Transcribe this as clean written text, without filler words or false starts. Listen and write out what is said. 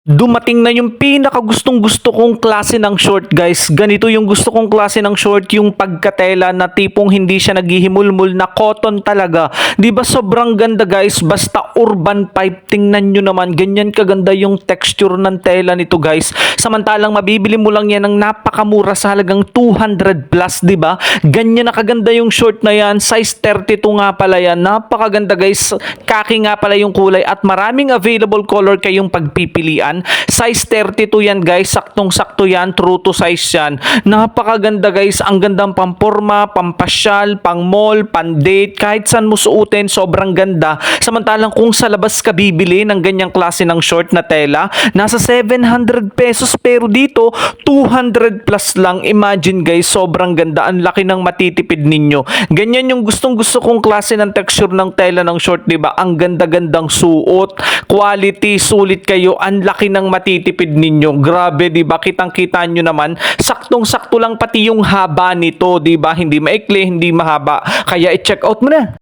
Dumating na yung pinakagustong-gusto kong klase ng short, guys. Ganito yung gusto kong klase ng short, yung pagkatela na tipong hindi siya naghihimulmul, na cotton talaga. 'Di ba sobrang ganda, guys? Basta urban pipe, tingnan nyo naman. Ganyan kaganda yung texture ng tela nito, guys. Samantalang mabibili mo lang yan ng napakamura sa halagang 200 plus, 'di ba? Ganyan na kaganda yung short na yan. Size 32 nga pala yan. Napakaganda, guys. Kaki nga pala yung kulay at maraming available color kayong pagpipilian. Size 32 yan, guys. Saktong-sakto yan. True to size yan. Napakaganda, guys. Ang gandang pamporma, pampasyal, pang mall, pan-date. Kahit saan mo suotin, sobrang ganda. Samantalang kung sa labas ka bibili ng ganyang klase ng short na tela, nasa 700 pesos. Pero dito, 200 plus lang. Imagine, guys. Sobrang ganda. Ang laki ng matitipid ninyo. Ganyan yung gustong-gusto kong klase ng texture ng tela ng short, diba? Ang ganda-gandang suot. Quality, sulit kayo. Ang laki ng matitipid ninyo. Grabe, 'di ba? Kitang-kita nyo naman, saktong-sakto lang pati yung haba nito, 'di ba? Hindi maikli, hindi mahaba. Kaya i-check out mo na.